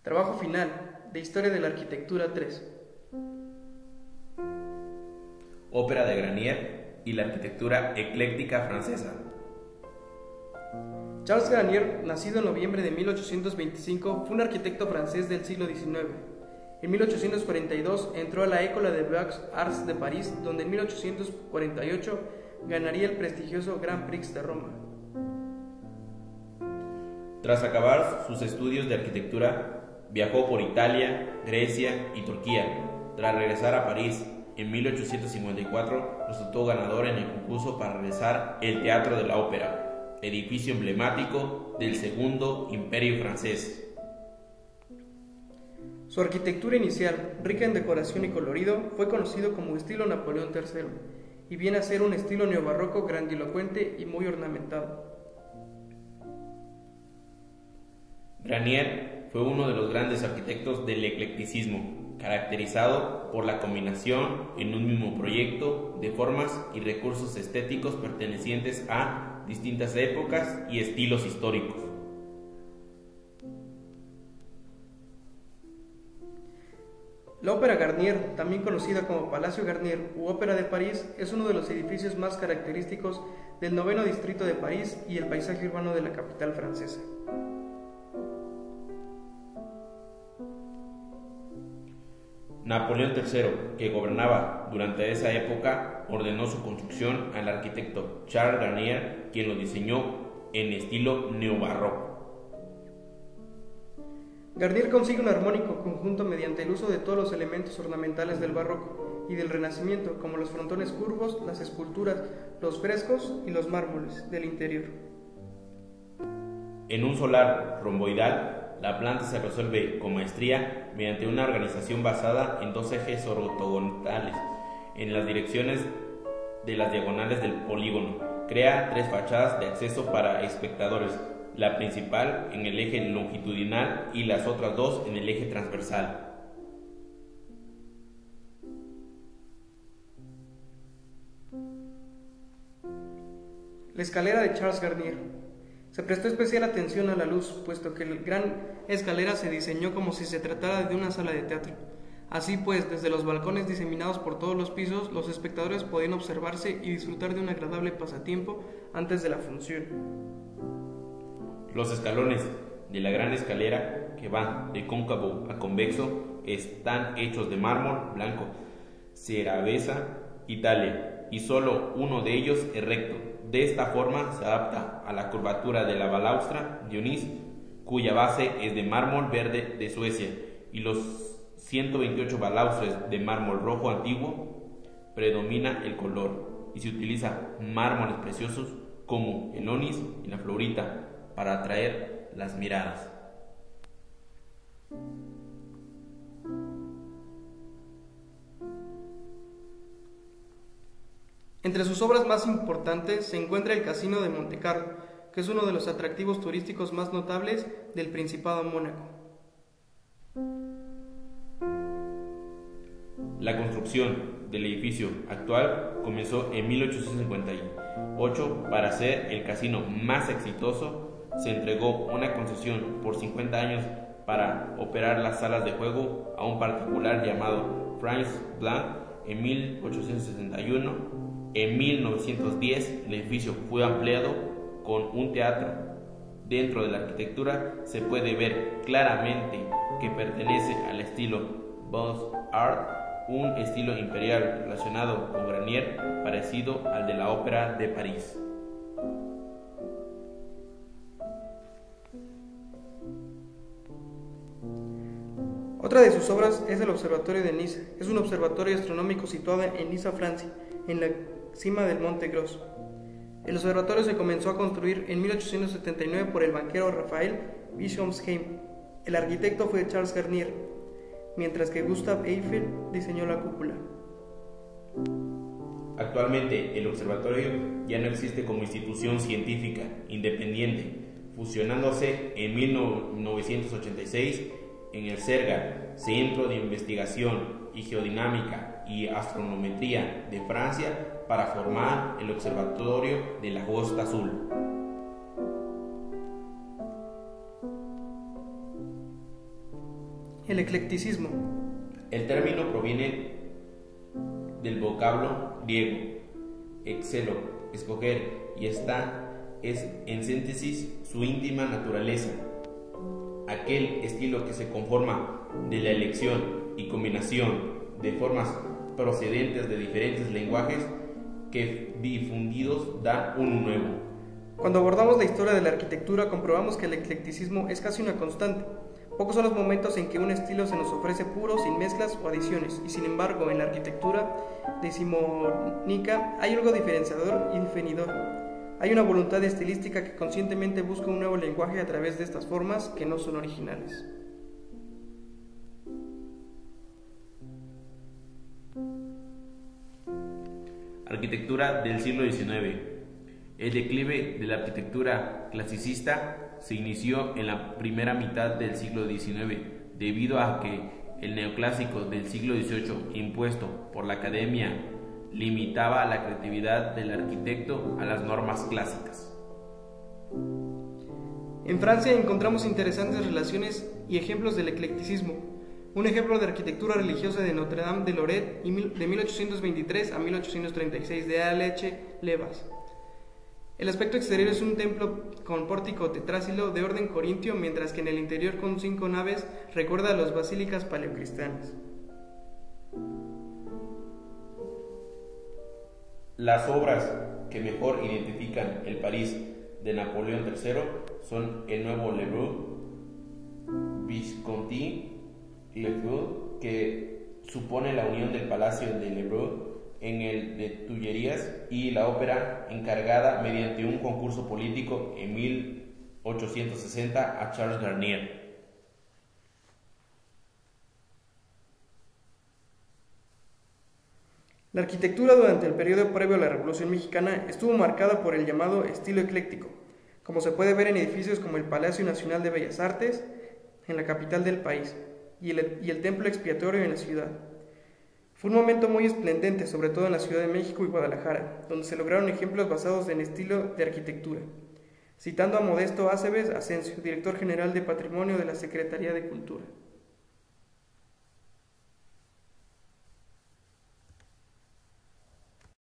Trabajo final, de Historia de la Arquitectura 3. Ópera de Garnier y la arquitectura ecléctica francesa. Charles Garnier, nacido en noviembre de 1825, fue un arquitecto francés del siglo XIX. En 1842 entró a la École des Beaux-Arts de París, donde en 1848 ganaría el prestigioso Grand Prix de Roma. Tras acabar sus estudios de arquitectura, viajó por Italia, Grecia y Turquía. Tras regresar a París en 1854, resultó ganador en el concurso para realizar el Teatro de la Ópera, edificio emblemático del Segundo Imperio francés. Su arquitectura inicial, rica en decoración y colorido, fue conocido como estilo Napoleón III, y viene a ser un estilo neobarroco grandilocuente y muy ornamentado. Garnier fue uno de los grandes arquitectos del eclecticismo, caracterizado por la combinación en un mismo proyecto de formas y recursos estéticos pertenecientes a distintas épocas y estilos históricos. La Ópera Garnier, también conocida como Palacio Garnier u Ópera de París, es uno de los edificios más característicos del noveno distrito de París y el paisaje urbano de la capital francesa. Napoleón III, que gobernaba durante esa época, ordenó su construcción al arquitecto Charles Garnier, quien lo diseñó en estilo neobarroco. Garnier consigue un armónico conjunto mediante el uso de todos los elementos ornamentales del barroco y del Renacimiento, como los frontones curvos, las esculturas, los frescos y los mármoles del interior. En un solar romboidal, la planta se resuelve con maestría mediante una organización basada en dos ejes ortogonales en las direcciones de las diagonales del polígono. Crea tres fachadas de acceso para espectadores, la principal en el eje longitudinal y las otras dos en el eje transversal. La escalera de Charles Garnier. Se prestó especial atención a la luz, puesto que la gran escalera se diseñó como si se tratara de una sala de teatro. Así pues, desde los balcones diseminados por todos los pisos, los espectadores podían observarse y disfrutar de un agradable pasatiempo antes de la función. Los escalones de la gran escalera, que van de cóncavo a convexo, están hechos de mármol blanco, Cerveza, Italia, y solo uno de ellos es recto. De esta forma se adapta a la curvatura de la balaustra Dionís, cuya base es de mármol verde de Suecia, y los 128 balaustres de mármol rojo antiguo predomina el color, y se utiliza mármoles preciosos como el onís y la florita para atraer las miradas. Entre sus obras más importantes se encuentra el Casino de Montecarlo, que es uno de los atractivos turísticos más notables del Principado Mónaco. La construcción del edificio actual comenzó en 1858. Para ser el casino más exitoso, se entregó una concesión por 50 años para operar las salas de juego a un particular llamado Franz Blanc en 1861. En 1910 el edificio fue ampliado con un teatro. Dentro de la arquitectura se puede ver claramente que pertenece al estilo Beaux-Arts, un estilo imperial relacionado con Garnier, parecido al de la Ópera de París. Otra de sus obras es el Observatorio de Niza. Es un observatorio astronómico situado en Niza, Francia, en la cima del Monte Gros. El observatorio se comenzó a construir en 1879 por el banquero Raphael Bischoffsheim. El arquitecto fue Charles Garnier, mientras que Gustave Eiffel diseñó la cúpula. Actualmente el observatorio ya no existe como institución científica independiente, fusionándose en 1986 en el CERGA, Centro de Investigación y Geodinámica y Astronometría de Francia, para formar el Observatorio de la Costa Azul. El eclecticismo. El término proviene del vocablo griego excelo, escoger, y esta es en síntesis su íntima naturaleza, aquel estilo que se conforma de la elección y combinación de formas procedentes de diferentes lenguajes que difundidos dan uno nuevo. Cuando abordamos la historia de la arquitectura comprobamos que el eclecticismo es casi una constante. Pocos son los momentos en que un estilo se nos ofrece puro, sin mezclas o adiciones, y sin embargo en la arquitectura decimonónica hay algo diferenciador y definidor. Hay una voluntad estilística que conscientemente busca un nuevo lenguaje a través de estas formas que no son originales. Arquitectura del siglo XIX. El declive de la arquitectura clasicista se inició en la primera mitad del siglo XIX, debido a que el neoclásico del siglo XVIII, impuesto por la academia, limitaba la creatividad del arquitecto a las normas clásicas. En Francia encontramos interesantes relaciones y ejemplos del eclecticismo. Un ejemplo de arquitectura religiosa de Notre Dame de Lorette de 1823 a 1836 de A.H. Levas. El aspecto exterior es un templo con pórtico tetrácilo de orden corintio, mientras que en el interior con 5 naves recuerda a las basílicas paleocristianas. Las obras que mejor identifican el París de Napoleón III son el nuevo Louvre, Visconti Le Feu, que supone la unión del Palacio de Louvre en el de Tullerías, y la ópera encargada mediante un concurso político en 1860 a Charles Garnier. La arquitectura durante el periodo previo a la Revolución Mexicana estuvo marcada por el llamado estilo ecléctico, como se puede ver en edificios como el Palacio Nacional de Bellas Artes, en la capital del país, y el Templo Expiatorio en la ciudad. Fue un momento muy esplendente, sobre todo en la Ciudad de México y Guadalajara, donde se lograron ejemplos basados en estilo de arquitectura. Citando a Modesto Acebes Asensio, director general de Patrimonio de la Secretaría de Cultura.